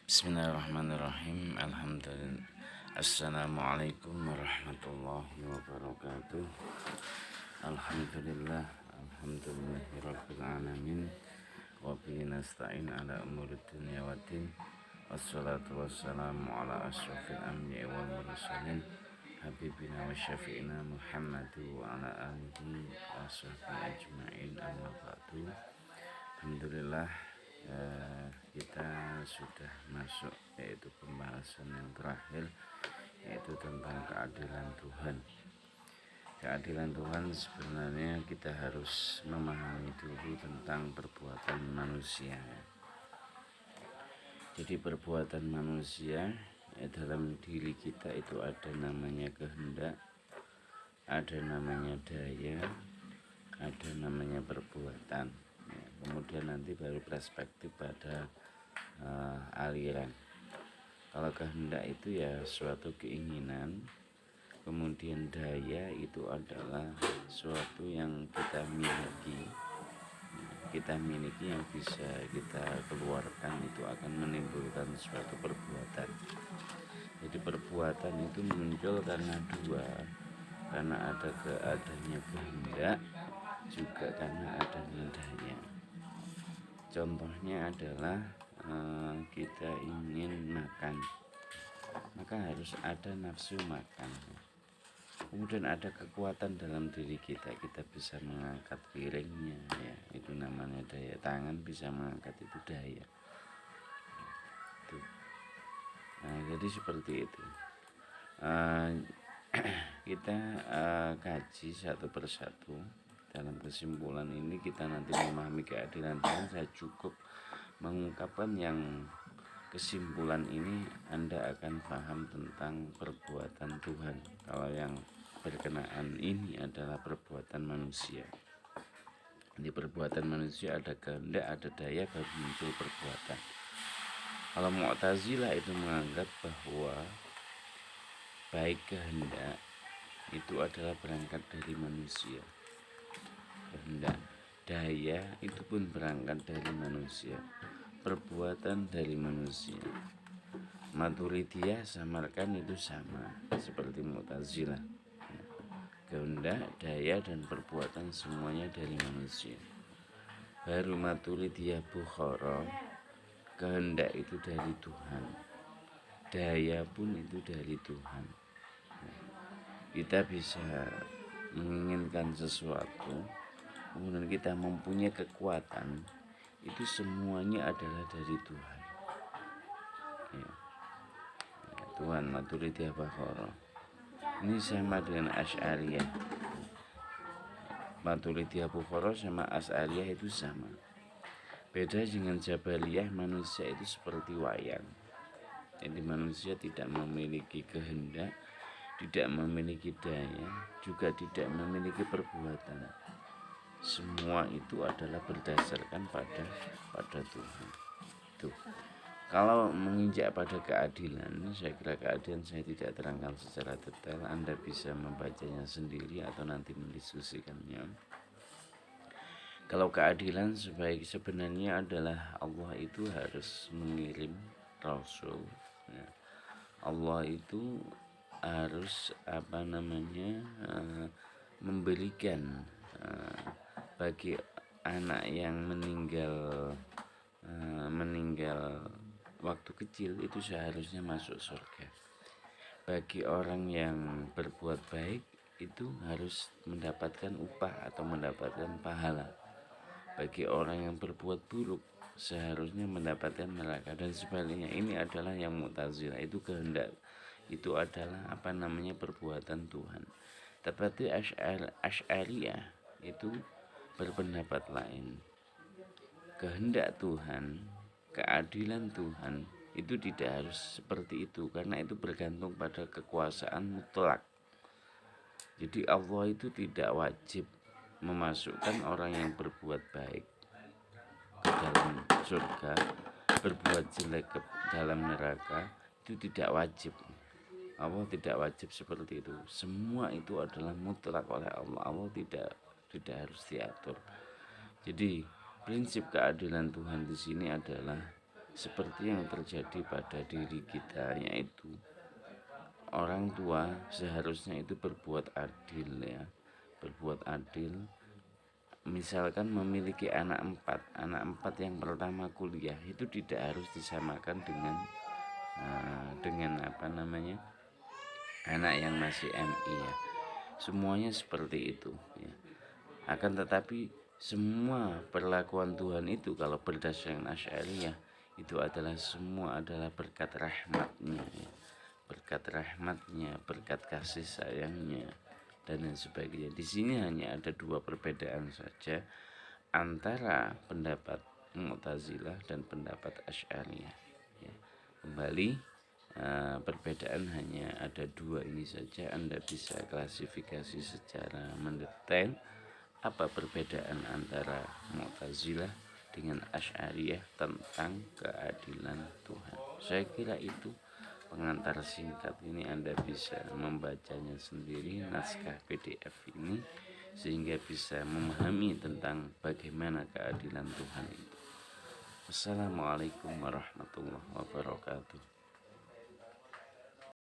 Bismillahirrahmanirrahim. Alhamdulillah. Assalamualaikum warahmatullahi wabarakatuh. Alhamdulillah. Alhamdulillahirabbil alamin. Wa bihi nasta'in ala umuri dunya waddin. Wassalatu wassalamu ala asyrafil anbiya'i wal mursalin. Habibina wa syafi'ina Muhammadu wa ala alihi wa sahbihi ajma'in, amma ba'du. Alhamdulillah, kita sudah masuk yaitu pembahasan yang terakhir, yaitu tentang keadilan Tuhan. Keadilan Tuhan sebenarnya kita harus memahami dulu tentang perbuatan manusia. Jadi perbuatan manusia dalam diri kita itu ada namanya kehendak, ada namanya daya, ada namanya perbuatan. Kemudian nanti baru perspektif pada aliran. Kalau kehendak itu ya suatu keinginan, kemudian daya itu adalah suatu yang kita miliki yang bisa kita keluarkan, itu akan menimbulkan suatu perbuatan. Jadi perbuatan itu muncul karena dua, karena adanya kehendak, juga karena adanya daya. Contohnya adalah kita ingin makan, maka harus ada nafsu makan. Kemudian ada kekuatan dalam diri kita bisa mengangkat piringnya, ya, itu namanya daya. Tangan bisa mengangkat, itu daya. Nah, jadi seperti itu. Kita kaji satu persatu. Dalam kesimpulan ini kita nanti memahami keadilan Tuhan. Saya cukup mengungkapkan yang kesimpulan ini, Anda akan paham tentang perbuatan Tuhan. Kalau yang berkenaan ini adalah perbuatan manusia. Di perbuatan manusia ada kehendak, ada daya, baru muncul perbuatan. Kalau Mu'tazilah itu menganggap bahwa baik kehendak itu adalah berangkat dari manusia, kehendak, daya itu pun berangkat dari manusia, perbuatan dari manusia. Maturidiyah samarkan itu sama seperti Mu'tazilah. Kehendak, daya, dan perbuatan semuanya dari manusia. Baru Maturidiyah Bukhara, kehendak itu dari Tuhan, daya pun itu dari Tuhan. Kita bisa menginginkan sesuatu, kemudian kita mempunyai kekuatan, itu semuanya adalah dari Tuhan. Ya. Tuhan. Maturidiyah Bukhara ini sama dengan Asy'ariyah. Maturidiyah Bukhara sama Asy'ariyah itu sama. Beda dengan Jabariyah, manusia itu seperti wayang. Jadi manusia tidak memiliki kehendak, tidak memiliki daya, juga tidak memiliki perbuatan. Semua itu adalah berdasarkan pada Tuhan. Tuh. Kalau menginjak pada keadilan, saya kira keadilan saya tidak terangkan secara detail. Anda bisa membacanya sendiri atau nanti mendiskusikannya. Kalau keadilan sebenarnya adalah Allah itu harus mengirim Rasul. Ya. Allah itu harus memberikan bagi anak yang meninggal waktu kecil itu seharusnya masuk surga. Bagi orang yang berbuat baik itu harus mendapatkan upah atau mendapatkan pahala. Bagi orang yang berbuat buruk seharusnya mendapatkan neraka, dan sebaliknya. Ini adalah yang Mu'tazilah, itu kehendak, itu adalah perbuatan Tuhan. Tetapi Asy'ariyah itu berpendapat lain. Kehendak Tuhan, keadilan Tuhan itu tidak harus seperti itu, karena itu bergantung pada kekuasaan mutlak. Jadi Allah itu tidak wajib memasukkan orang yang berbuat baik ke dalam surga, berbuat jelek ke dalam neraka, itu tidak wajib. Allah tidak wajib seperti itu. Semua itu adalah mutlak oleh Allah. Allah tidak harus diatur. Jadi prinsip keadilan Tuhan di sini adalah seperti yang terjadi pada diri kita, yaitu orang tua seharusnya itu berbuat adil ya, berbuat adil. Misalkan memiliki anak empat yang pertama kuliah, itu tidak harus disamakan dengan apa namanya, anak yang masih MI ya. Semuanya seperti itu ya. Akan tetapi semua perlakuan Tuhan itu kalau berdasarkan Asy'ariyah itu adalah semua adalah berkat rahmatnya ya. Berkat kasih sayangnya dan lain sebagainya. Di sini hanya ada dua perbedaan saja antara pendapat Mu'tazilah dan pendapat Asy'ariyah ya. Kembali, perbedaan hanya ada dua ini saja. Anda bisa klasifikasi secara mendetail apa perbedaan antara Mu'tazilah dengan Asy'ariyah tentang keadilan Tuhan. Saya kira itu pengantar singkat ini. Anda bisa membacanya sendiri naskah PDF ini sehingga bisa memahami tentang bagaimana keadilan Tuhan itu. Wassalamualaikum warahmatullahi wabarakatuh.